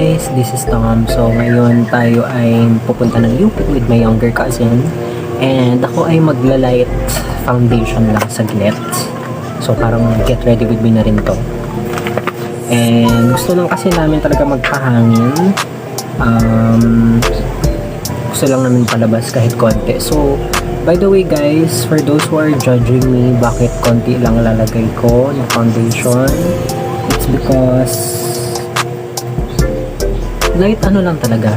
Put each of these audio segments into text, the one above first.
guys, this is Tom. So ngayon tayo ay pupunta ng UP with my younger cousin. And ako ay magla-light foundation lang saglit. So parang get ready with me na rin to. And gusto lang kasi namin talaga magpahangin. Gusto lang namin palabas kahit konti. So by the way guys, for those who are judging me bakit konti lang lalagay ko ng foundation, it's because light ano lang talaga,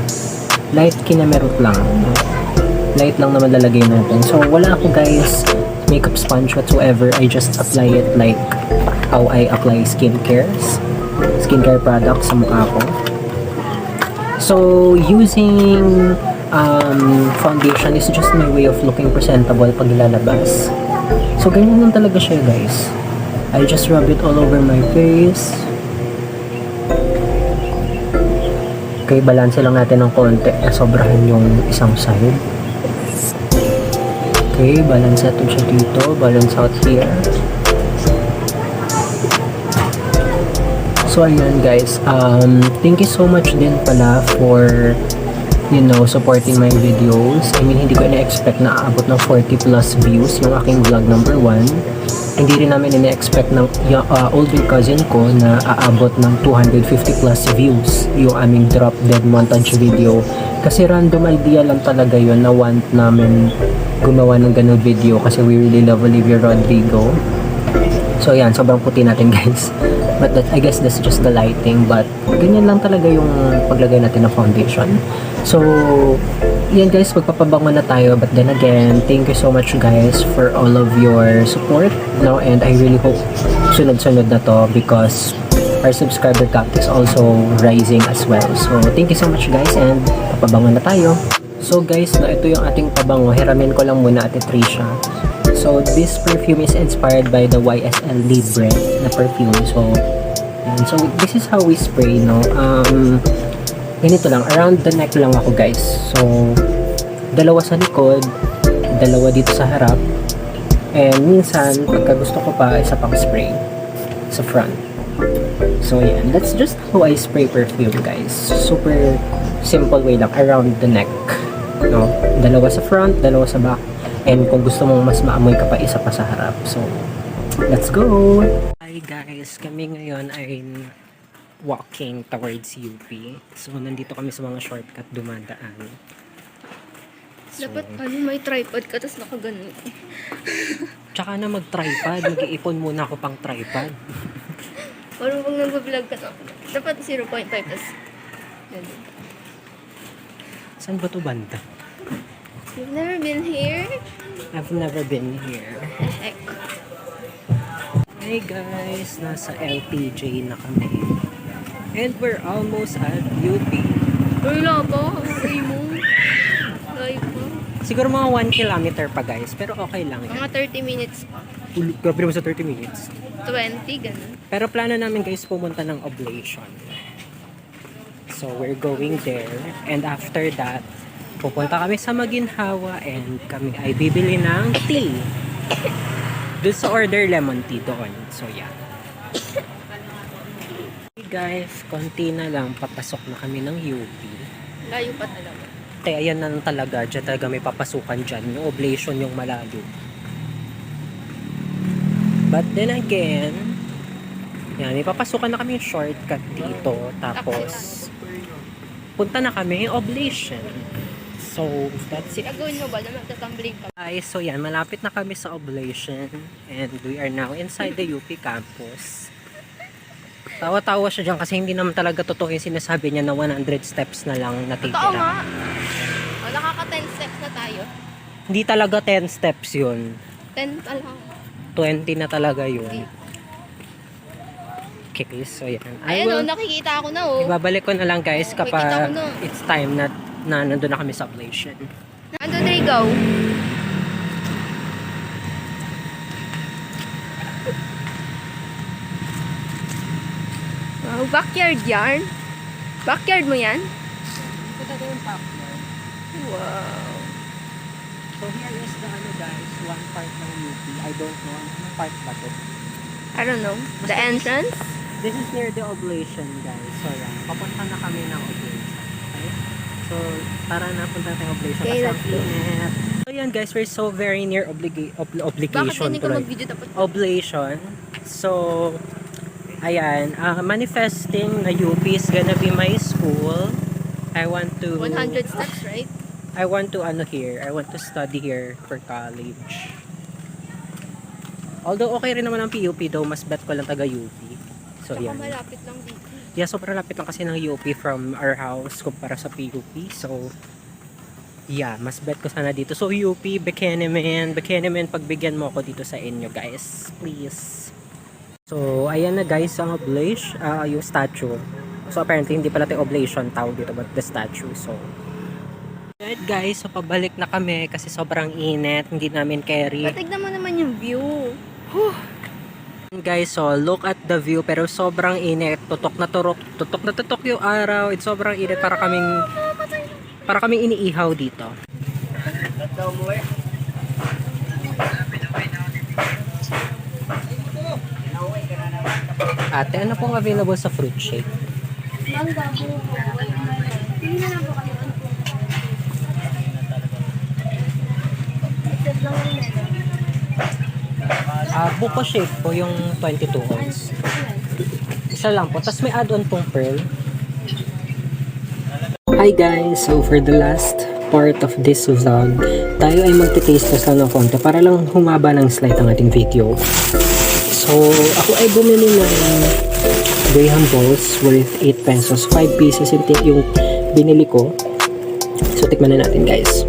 light kinamerot lang, light lang naman lalagay natin. So wala ako guys makeup sponge whatsoever. I just apply it like how I apply skincare products sa mukha ko. So using foundation is just my way of looking presentable pag ilalabas. So ganyan lang talaga siya guys. I just rub it all over my face. Okay, balance lang natin ng konti. Sobrahan yung isang side. Okay, balance natin siya dito. Balance out here. So, ayan guys. Thank you so much din pala for, you know, supporting my videos. I mean, hindi ko ina-expect na aabot ng 40 plus views yung aking vlog number 1. Hindi rin namin ina-expect ng older cousin ko na aabot ng 250 plus views yung aming drop dead montage video. Kasi random idea lang talaga yun na want namin gumawa ng ganun video kasi we really love Olivia Rodrigo. So yan, sobrang puti natin guys. But I guess that's just the lighting. But ganyan lang talaga yung paglagay natin ng foundation. So yan guys, magpapabango na tayo. But then again, thank you so much guys for all of your support. No, and I really hope sunod-sunod na to because our subscriber count is also rising as well. So thank you so much guys and papabango na tayo. So guys, no, ito yung ating pabango. Hiramin ko lang muna Ate Trisha. So this perfume is inspired by the YSL Libre na perfume. So yan. So this is how we spray, no. Ganito lang, around the neck lang ako guys. So dalawa sa likod, dalawa dito sa harap, and minsan pagka gusto ko pa isa pang spray sa front. So yan, that's just how I spray perfume guys. Super simple way lang, around the neck, no. Dalawa sa front, dalawa sa back, and kung gusto mong mas maamoy ka pa, isa pa sa harap. So let's go. Hi guys, kami ngayon ay walking towards UP. So, nandito kami sa mga shortcut dumadaan. So, dapat may tripod ka, tapos nakaganon. Tsaka na mag-tripod. Mag-iipon muna ako pang tripod. Parang pag nag-vlog ka na, dapat 0.5, tapos ganun. Saan ba to banda? You've never been here? I've never been here. Heck. Hey guys, nasa LTJ na kami. And we're almost at UP. Wala pa, ay mo. Live pa. Siguro mga 1 kilometer pa guys, pero okay lang yan. Mga 30 minutes pa. Grabe naman sa 30 minutes. 20, ganun. Pero plano namin guys pumunta ng Oblation. So we're going there. And after that, pupunta kami sa Maginhawa and kami ay bibili ng tea. Doon sa order lemon tea doon. So yeah. Hey guys, konti na lang papasok na kami ng UP. Layo pa talaga. Kaya ayan na lang talaga. Diyan talaga may papasukan dyan. Yung Oblation yung malayo. But then again, yan, may papasukan na kami yung shortcut dito. Tapos, punta na kami yung Oblation. So, that's it. Gagawin mo ba na magtatambling ka? Guys, so yan, malapit na kami sa Oblation. And we are now inside the UP campus. Tawa-tawa siya dyan kasi hindi naman talaga totoo yung sinasabi niya na 100 steps na lang natitira. Totoo nga. O, nakaka-10 steps na tayo. Hindi talaga 10 steps yun. 10 pa lang. 20 na talaga yun. Okay, so yan. Ayan nakikita ako na Ibabalik ko na lang guys Nakikita kapag ko na. it's time na nandun na kami sa Oblation. Nandun na ikaw. Wow, backyard yarn? Backyard mo yan? Ito talaga yung backyard. Wow. So here is the guys, one part ng UP. I don't know. Anong part ba to? I don't know. The entrance? This is near the oblation, guys. So, yan. Papunta na kami ng oblation. Okay? So, tara na, punta tayong oblation. Okay, Kasi let's ang go. init. So, yan, guys. We're so very near Bakit obligation. hindi ka tuloy. mag-video tapos? Oblation. So, ayan. Manifesting na UP is gonna be my school. I want to... 100 steps, right? I want to study here for college. Although okay rin naman ang PUP though, mas bet ko lang taga UP. So Tsaka yan. malapit lang dito. Yeah, sobrang lapit lang kasi ng UP from our house kumpara sa PUP. So yeah, mas bet ko sana dito. So UP, Buchanan, pagbigyan mo ako dito sa inyo guys. Please. So ayan na guys ang oblation, yung statue. So apparently hindi pala tayo oblation tawag dito but the statue. So alright guys, so pabalik na kami kasi sobrang init, hindi namin carry. Tignan mo naman yung view. Guys, so look at the view pero sobrang init, tutok na tutok yung araw. It's sobrang init para kaming iniihaw dito. Ate, ano pong available sa fruit shake? Mangga po. Hindi na lang po kami. Except lang rin Buko shake po yung 22 ounce. Isa lang po. Tapos may add-on pong pearl. Hi guys! So for the last part of this vlog, tayo ay magte-taste test lang ng konti para lang humaba ng slight ang ating video. So ako ay bumili ng Graham balls worth 8 pesos. 5 pieces yung binili ko. So tikman na natin guys.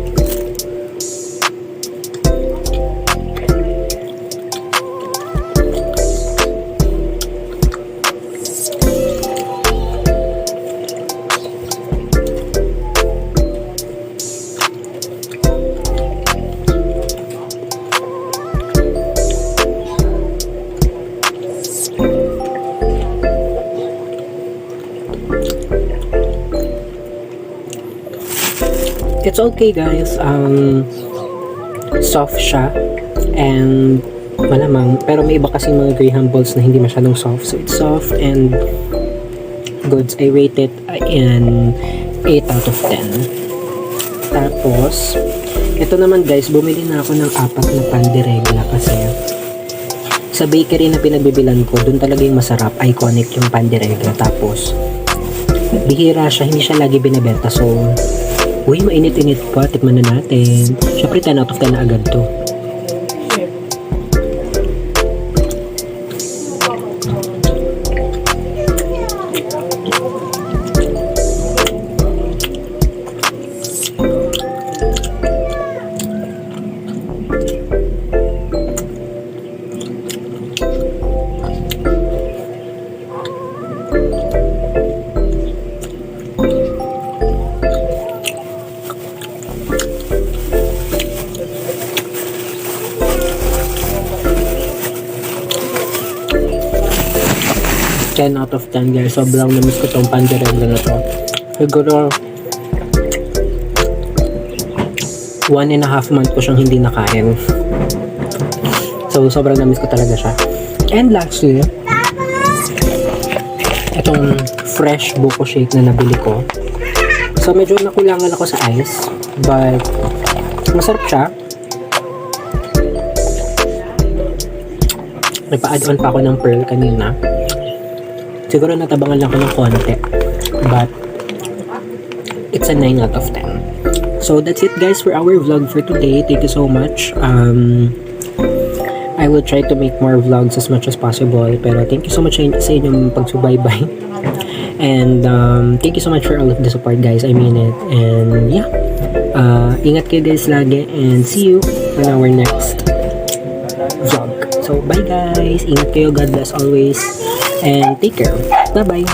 It's okay guys, soft siya and malamang, pero may iba kasing mga Graham balls na hindi masyadong soft, so it's soft and goods. I rate it in 8 out of 10. Tapos ito naman guys, bumili na ako ng 4 na pan de regla kasi sa bakery na pinagbibilan ko, dun talaga yung masarap, iconic yung pan de regla. Tapos bihira siya, hindi siya lagi binibenta, so uy, mainit-init pa. Tikman na natin. Syempre, 10 out of 10 na agad to. Out of 10 guys, sobrang namiss ko tong pan de regla na to. Siguro 1.5 month ko siyang hindi nakain. So sobrang namiss ko talaga siya. And lastly, itong fresh buko shake na nabili ko. So medyo nakulangan ako sa ice, but masarap siya. Nagpa-add on pa ako ng pearl kanina. Siguro natabangan lang ko ng konti, but it's a 9 out of 10. So that's it guys for our vlog for today. Thank you so much. I will try to make more vlogs as much as possible, pero thank you so much sa inyong pagsubaybay. And thank you so much for all of the support guys. I mean it. And yeah, ingat kayo guys lagi, and see you on our next vlog. So bye guys, ingat kayo, God bless always, and take care. Bye bye.